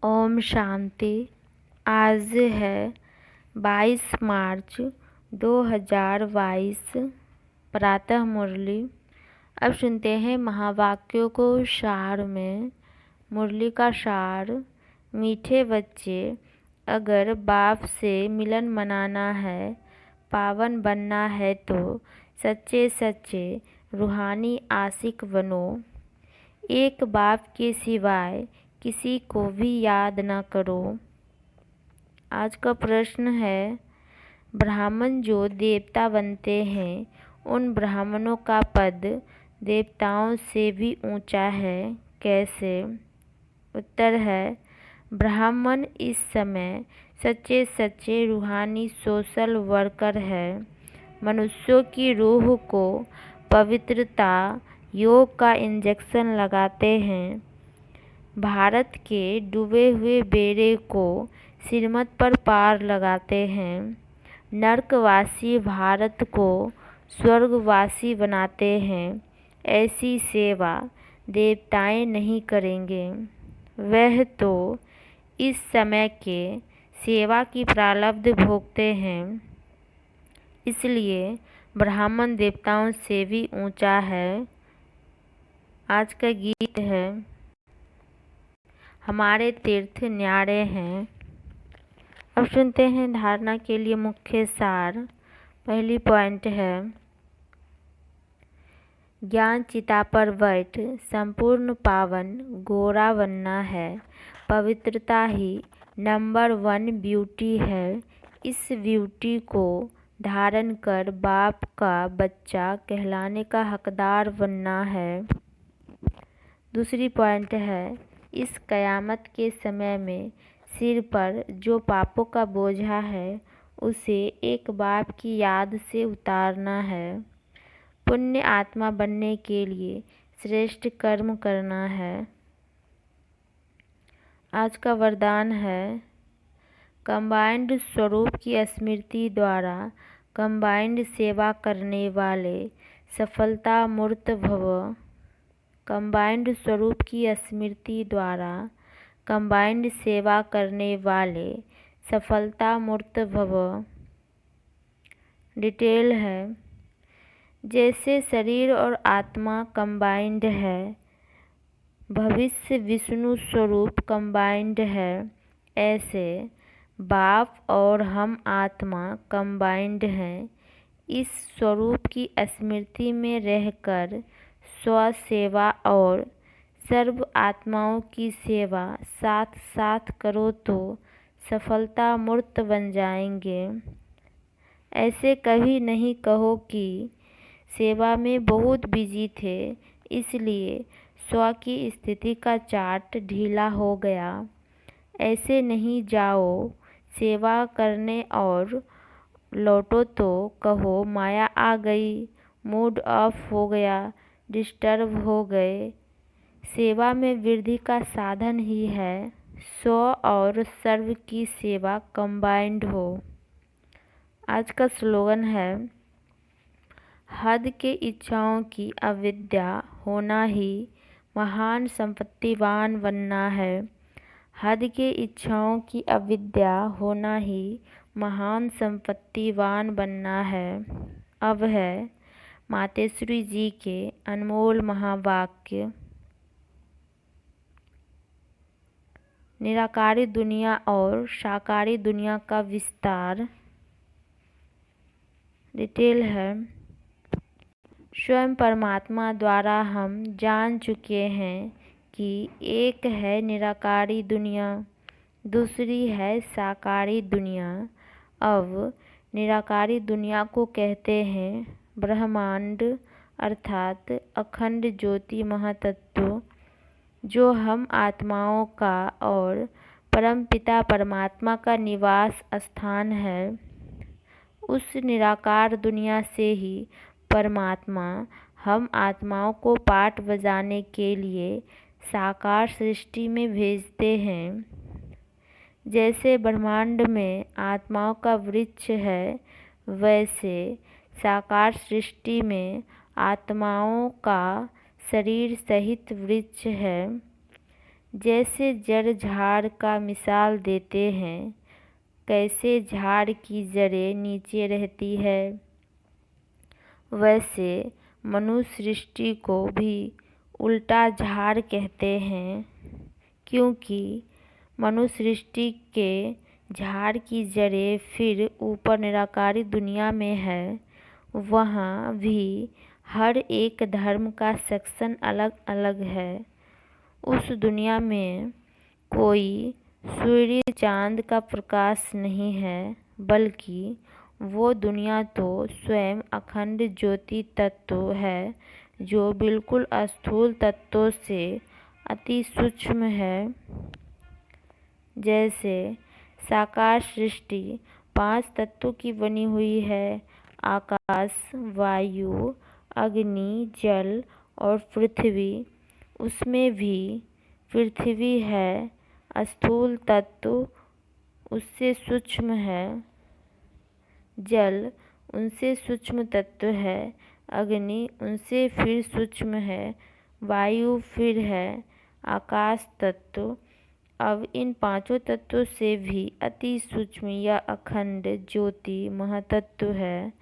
ओम शांति। आज है 22 मार्च 2022। प्रातः मुरली। अब सुनते हैं महावाक्यों को सार में। मुरली का सार। मीठे बच्चे, अगर बाप से मिलन मनाना है, पावन बनना है तो सच्चे सच्चे रूहानी आशिक बनो। एक बाप के सिवाय किसी को भी याद न करो। आज का प्रश्न है, ब्राह्मण जो देवता बनते हैं, उन ब्राह्मणों का पद देवताओं से भी ऊंचा है, कैसे? उत्तर है, ब्राह्मण इस समय सच्चे सच्चे रूहानी सोशल वर्कर है। मनुष्यों की रूह को पवित्रता योग का इंजेक्शन लगाते हैं। भारत के डूबे हुए बेड़े को सिरमत पर पार लगाते हैं। नरकवासी भारत को स्वर्गवासी बनाते हैं। ऐसी सेवा देवताएं नहीं करेंगे। वह तो इस समय के सेवा की प्रारब्ध भोगते हैं। इसलिए ब्राह्मण देवताओं से भी ऊंचा है। आज का गीत है, हमारे तीर्थ न्यारे हैं। अब सुनते हैं धारणा के लिए मुख्य सार। पहली पॉइंट है, ज्ञान चिता पर बैठ संपूर्ण पावन गोरा बनना है। पवित्रता ही नंबर 1 ब्यूटी है। इस ब्यूटी को धारण कर बाप का बच्चा कहलाने का हकदार बनना है। दूसरी पॉइंट है, इस कयामत के समय में सिर पर जो पापों का बोझा है, उसे एक बाप की याद से उतारना है। पुण्य आत्मा बनने के लिए श्रेष्ठ कर्म करना है। आज का वरदान है, कंबाइंड स्वरूप की स्मृति द्वारा कंबाइंड सेवा करने वाले सफलता मूर्त भव। कंबाइंड स्वरूप की स्मृति द्वारा कंबाइंड सेवा करने वाले सफलता मूर्त भव। डिटेल है, जैसे शरीर और आत्मा कंबाइंड है, भविष्य विष्णु स्वरूप कंबाइंड है, ऐसे बाप और हम आत्मा कंबाइंड हैं। इस स्वरूप की स्मृति में रहकर स्वसेवा और सर्व आत्माओं की सेवा साथ साथ करो तो सफलता मूर्त बन जाएंगे। ऐसे कभी नहीं कहो कि सेवा में बहुत बिजी थे, इसलिए स्व की स्थिति का चार्ट ढीला हो गया। ऐसे नहीं जाओ सेवा करने और लौटो तो कहो माया आ गई, मूड ऑफ हो गया, डिस्टर्ब हो गए। सेवा में वृद्धि का साधन ही है स्व और सर्व की सेवा कंबाइंड हो। आज का स्लोगन है, हद के इच्छाओं की अविद्या होना ही महान संपत्तिवान बनना है। हद के इच्छाओं की अविद्या होना ही महान संपत्तिवान बनना है। अब है मातेश्वरी जी के अनमोल महावाक्य। निराकारी दुनिया और साकारी दुनिया का विस्तार। डिटेल है, स्वयं परमात्मा द्वारा हम जान चुके हैं कि एक है निराकारी दुनिया, दूसरी है साकारी दुनिया। अब निराकारी दुनिया को कहते हैं ब्रह्मांड, अर्थात अखंड ज्योति महातत्व, जो हम आत्माओं का और परमपिता परमात्मा का निवास स्थान है। उस निराकार दुनिया से ही परमात्मा हम आत्माओं को पाठ बजाने के लिए साकार सृष्टि में भेजते हैं। जैसे ब्रह्मांड में आत्माओं का वृक्ष है, वैसे साकार सृष्टि में आत्माओं का शरीर सहित वृक्ष है। जैसे जड़ झाड़ का मिसाल देते हैं, कैसे झाड़ की जड़ें नीचे रहती है, वैसे मनुष्य सृष्टि को भी उल्टा झाड़ कहते हैं, क्योंकि मनुष्य सृष्टि के झाड़ की जड़ें फिर ऊपर निराकारी दुनिया में है। वहाँ भी हर एक धर्म का सेक्शन अलग अलग है। उस दुनिया में कोई सूर्य चांद का प्रकाश नहीं है, बल्कि वो दुनिया तो स्वयं अखंड ज्योति तत्व है, जो बिल्कुल स्थूल तत्वों से अति सूक्ष्म है। जैसे साकार सृष्टि 5 तत्वों की बनी हुई है, आकाश, वायु, अग्नि, जल और पृथ्वी। उसमें भी पृथ्वी है स्थूल तत्व, उससे सूक्ष्म है। जल उनसे सूक्ष्म तत्व है। अग्नि उनसे फिर सूक्ष्म है। वायु फिर है आकाश तत्व। अब इन 5 तत्वों से भी अति सूक्ष्म या अखंड ज्योति महातत्व है,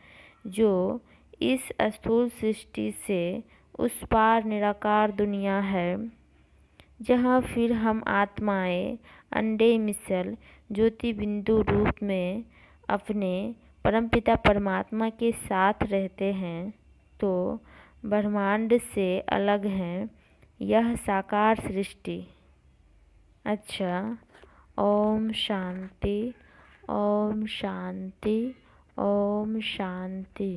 जो इस स्थूल सृष्टि से उस पार निराकार दुनिया है, जहाँ फिर हम आत्माएं अंडे मिसल ज्योति बिंदु रूप में अपने परमपिता परमात्मा के साथ रहते हैं, तो ब्रह्मांड से अलग हैं यह साकार सृष्टि। अच्छा, ओम शांति, ओम शांति, ओम शांति।